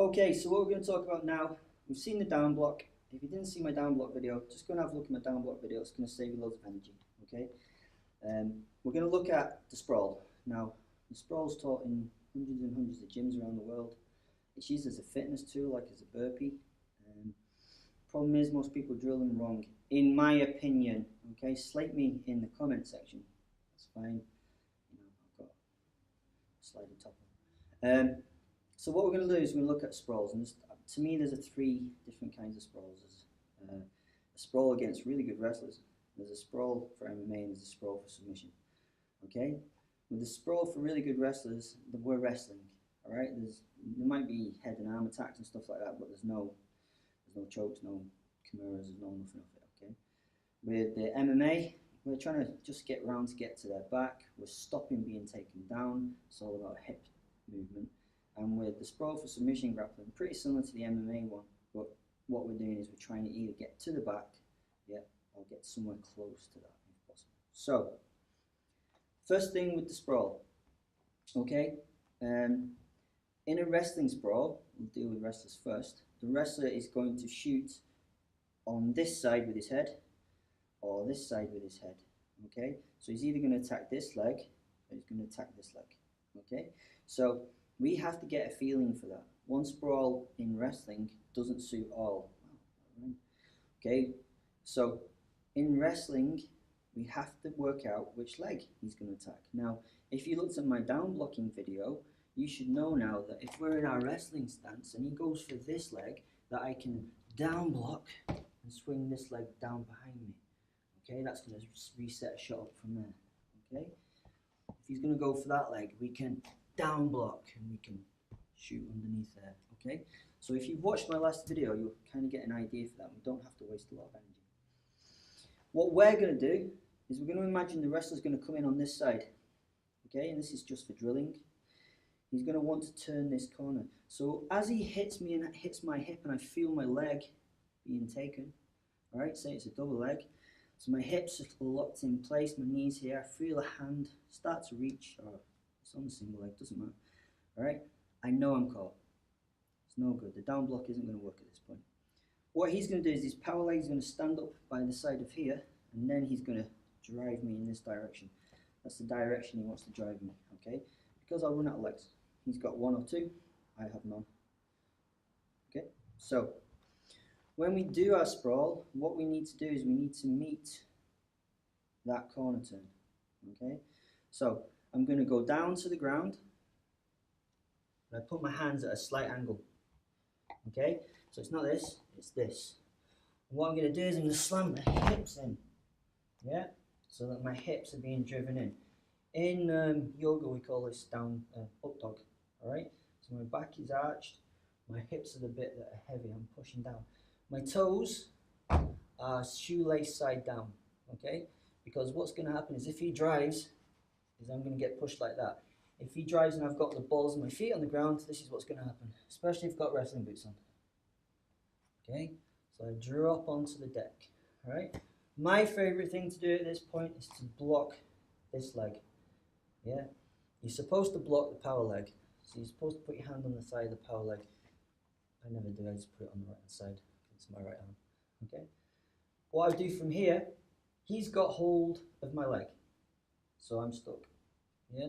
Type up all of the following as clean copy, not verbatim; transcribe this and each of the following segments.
Okay, so what we're going to talk about now, we've seen the down block. If you didn't see my down block video, just go and have a look at my down block video. It's going to save you loads of energy. Okay, we're going to look at the sprawl. Now, the sprawl is taught in hundreds and hundreds of gyms around the world. It's used as a fitness tool, like as a burpee. Problem is, most people drill them wrong, in my opinion. Okay, slate me in the comment section. That's fine. You know, I've got a sliding top on. So what we're going to do is we're going to look at sprawls, and to me there's three different kinds of sprawls. There's a sprawl against really good wrestlers, there's a sprawl for MMA, and there's a sprawl for submission. Okay, with the sprawl for really good wrestlers, we're wrestling. All right, there might be head and arm attacks and stuff like that, but there's no chokes, no kimuras, there's no nothing of it. Okay, with the MMA, we're trying to just get round to get to their back. We're stopping being taken down. It's all about hip movement. And with the sprawl for submission grappling, pretty similar to the MMA one, but what we're doing is we're trying to either get to the back, yeah, or get somewhere close to that if possible. So, first thing with the sprawl, okay, in a wrestling sprawl, we'll deal with wrestlers first. The wrestler is going to shoot on this side with his head, or this side with his head, okay? So he's either going to attack this leg, or he's going to attack this leg, okay? So we have to get a feeling for that. One sprawl in wrestling doesn't suit all. Okay, so in wrestling, we have to work out which leg he's going to attack. Now, if you looked at my down blocking video, you should know now that if we're in our wrestling stance and he goes for this leg, that I can down block and swing this leg down behind me. Okay, that's going to reset a shot up from there. Okay, if he's going to go for that leg, we can down block and we can shoot underneath there. Okay, so if you've watched my last video, you'll kind of get an idea for that. We don't have to waste a lot of energy. What we're going to do is we're going to imagine the wrestler's going to come in on this side. Okay, and this is just for drilling. He's going to want to turn this corner. So as he hits me and hits my hip and I feel my leg being taken, all right, say it's a double leg. So my hips are locked in place, my knees here, I feel a hand start to reach, or it's on the single leg, doesn't matter. All right, I know I'm caught. It's no good. The down block isn't going to work at this point. What he's going to do is his power leg is going to stand up by the side of here, and then he's going to drive me in this direction. That's the direction he wants to drive me, okay? Because I'll run out of legs. He's got one or two, I have none. Okay, so when we do our sprawl, what we need to do is we need to meet that corner turn, okay? So I'm going to go down to the ground, and I put my hands at a slight angle, okay? So it's not this, it's this. And what I'm going to do is I'm going to slam my hips in, yeah? So that my hips are being driven in. In yoga, we call this down up dog, all right? So my back is arched, my hips are the bit that are heavy, I'm pushing down. My toes are shoelace side down, okay? Because what's going to happen is if he drives, I'm going to get pushed like that. If he drives and I've got the balls of my feet on the ground, this is what's going to happen, especially if I've got wrestling boots on. Okay, so I drop onto the deck, all right? My favorite thing to do at this point is to block this leg, yeah? You're supposed to block the power leg, so you're supposed to put your hand on the side of the power leg. I never do, I just put it on the right hand side. It's my right arm, okay? What I do from here, he's got hold of my leg, so I'm stuck, yeah?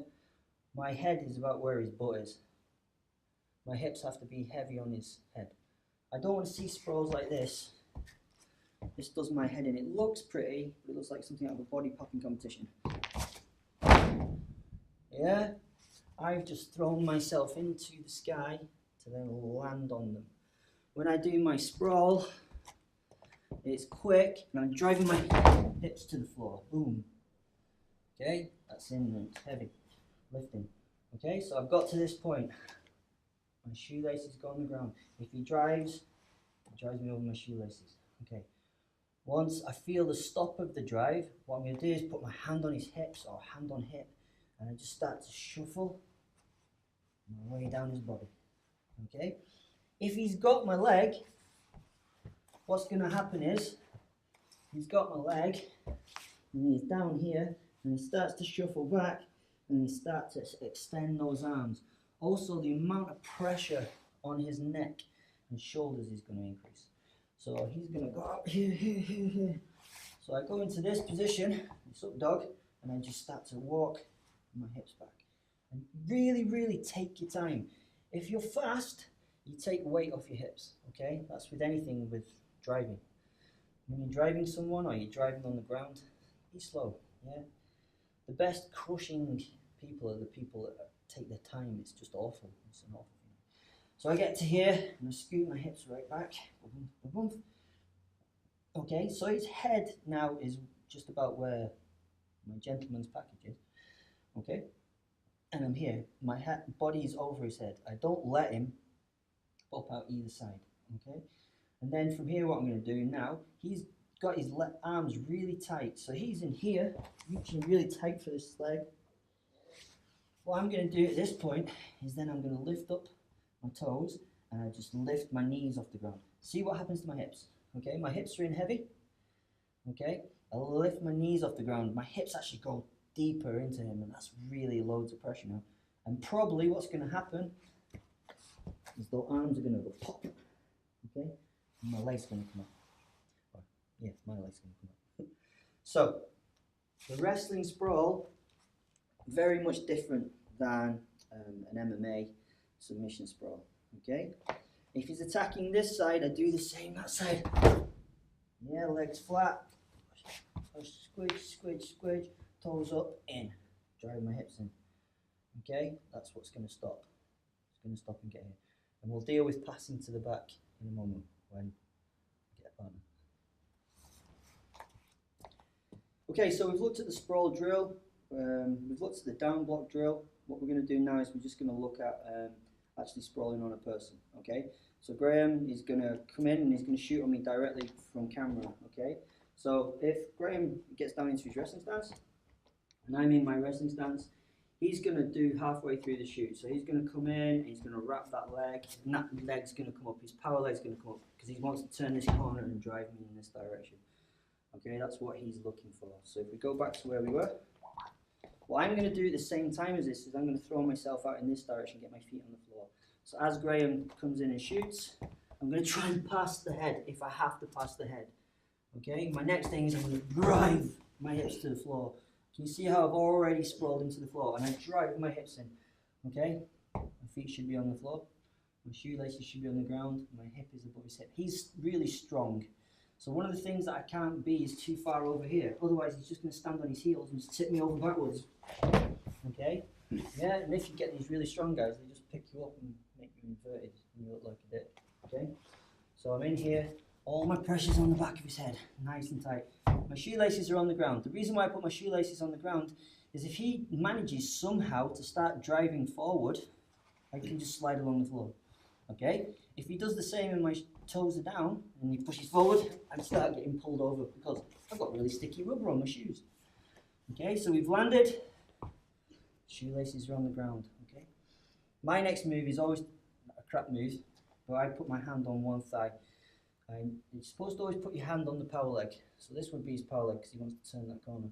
My head is about where his butt is. My hips have to be heavy on his head. I don't want to see sprawls like this. This does my head in. It looks pretty, but it looks like something out of a body popping competition. Yeah? I've just thrown myself into the sky to then land on them. When I do my sprawl, it's quick, and I'm driving my hips to the floor. Boom. Okay? That's in and heavy. Lifting. Okay, so I've got to this point. My shoelaces go on the ground. If he drives me over my shoelaces. Okay. Once I feel the stop of the drive, what I'm going to do is put my hand on his hips, or hand on hip, and I just start to shuffle my way down his body. Okay. If he's got my leg, what's going to happen is he's got my leg, and he's down here, and he starts to shuffle back, and he starts to extend those arms. Also, the amount of pressure on his neck and shoulders is going to increase. So he's going to go up here, here, here, here. So I go into this position, this up dog, and I just start to walk my hips back. And really, really take your time. If you're fast, you take weight off your hips, okay? That's with anything with driving. When you're driving someone or you're driving on the ground, be slow, yeah? The best crushing people are the people that take their time. It's just awful. It's an awful thing. So I get to here and I scoot my hips right back. Okay, so his head now is just about where my gentleman's package is. Okay, and I'm here. My body is over his head. I don't let him pop out either side. Okay, and then from here, what I'm going to do now, he's got his arms really tight. So he's in here, reaching really tight for this leg. What I'm going to do at this point is then I'm going to lift up my toes and I just lift my knees off the ground. See what happens to my hips. Okay, my hips are in heavy. Okay, I'll lift my knees off the ground. My hips actually go deeper into him, and that's really loads of pressure now. And probably what's going to happen is the arms are going to go pop. Okay, and my legs are going to come up. Well, yes, my legs are going to come up. So, the wrestling sprawl, very much different than an MMA submission sprawl. Okay. If he's attacking this side, I do the same that side. Yeah, legs flat. Squidge, squidge, squidge. Toes up, in. Drive my hips in. Okay, that's what's going to stop. It's going to stop and get here. And we'll deal with passing to the back in a moment when I get a partner. Okay, so we've looked at the sprawl drill. We've looked at the down block drill. What we're going to do now is we're just going to look at actually sprawling on a person, okay? So Graham is going to come in and he's going to shoot on me directly from camera, okay? So if Graham gets down into his wrestling stance, and I'm in my wrestling stance, he's going to do halfway through the shoot. So he's going to come in, he's going to wrap that leg, and that leg's going to come up, his power leg's going to come up, because he wants to turn this corner and drive me in this direction. Okay, that's what he's looking for. So if we go back to where we were, what I'm going to do at the same time as this is I'm going to throw myself out in this direction, get my feet on the floor. So as Graham comes in and shoots, I'm going to try and pass the head if I have to pass the head. Okay, my next thing is I'm going to drive my hips to the floor. Can you see how I've already sprawled into the floor and I drive my hips in? Okay, my feet should be on the floor, my shoelaces should be on the ground, my hip is above his hip. He's really strong. So one of the things that I can't be is too far over here. Otherwise, he's just going to stand on his heels and just tip me over backwards. Okay? Yeah, and if you get these really strong guys, they just pick you up and make you inverted and you look like a dick. Okay? So I'm in here. All my pressure's on the back of his head. Nice and tight. My shoelaces are on the ground. The reason why I put my shoelaces on the ground is if he manages somehow to start driving forward, I can just slide along the floor. Okay? If he does the same and my toes are down and he pushes forward, I start getting pulled over because I've got really sticky rubber on my shoes. Okay, so we've landed. Shoelaces are on the ground. Okay. My next move is always a crap move, but I put my hand on one thigh. And you're supposed to always put your hand on the power leg. So this would be his power leg because he wants to turn that corner.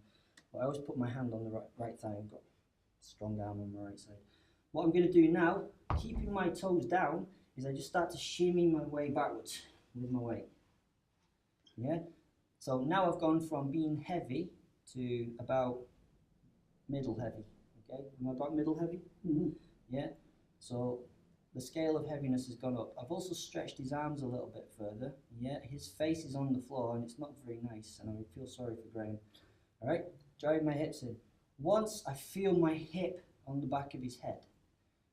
But I always put my hand on the right thigh. I've got a strong arm on my right side. What I'm going to do now, keeping my toes down, is I just start to shimmy my way backwards with my weight. Yeah? So now I've gone from being heavy to about middle heavy. Okay? Am I about middle heavy? Mm-hmm. Yeah? So the scale of heaviness has gone up. I've also stretched his arms a little bit further. Yeah? His face is on the floor and it's not very nice and I feel sorry for Graham. Alright? Drive my hips in. Once I feel my hip on the back of his head,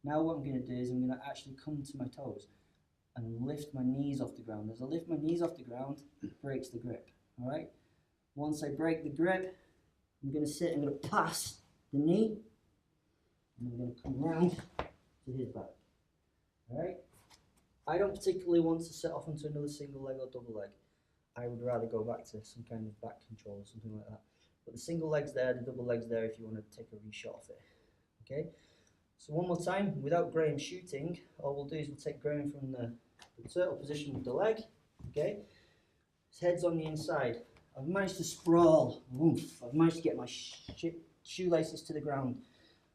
now what I'm going to do is I'm going to actually come to my toes and lift my knees off the ground. As I lift my knees off the ground, it breaks the grip. All right. Once I break the grip, I'm going to sit. I'm going to pass the knee, and I'm going to come round to his back. All right. I don't particularly want to set off onto another single leg or double leg. I would rather go back to some kind of back control or something like that. But the single leg's there, the double leg's there if you want to take a reshot of it. Okay. So one more time, without Graham shooting, all we'll do is we'll take Graham from the turtle position with the leg, okay? His head's on the inside. I've managed to sprawl, oof, I've managed to get my shoelaces to the ground.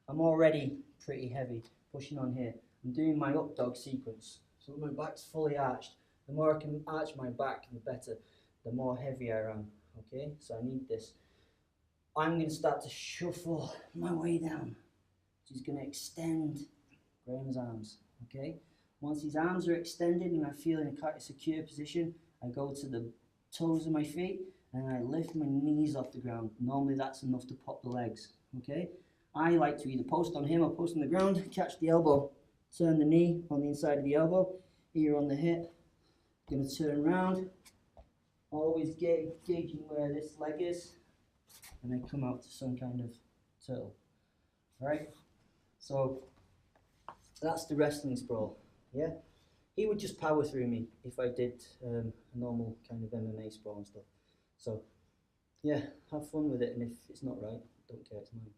I'm already pretty heavy, pushing on here. I'm doing my up dog sequence. So my back's fully arched. The more I can arch my back, the better, the more heavy I am, okay? So I need this. I'm going to start to shuffle my way down. She's going to extend Graham's arms, okay? Once his arms are extended and I feel in a quite a secure position, I go to the toes of my feet and I lift my knees off the ground. Normally that's enough to pop the legs, okay? I like to either post on him or post on the ground, catch the elbow, turn the knee on the inside of the elbow, ear on the hip. Going to turn around, always gauging where this leg is, and then come out to some kind of turtle. Right? So that's the wrestling sprawl. Yeah? He would just power through me if I did a normal kind of MMA sprawl and stuff. So yeah, have fun with it, and if it's not right, don't care, it's mine.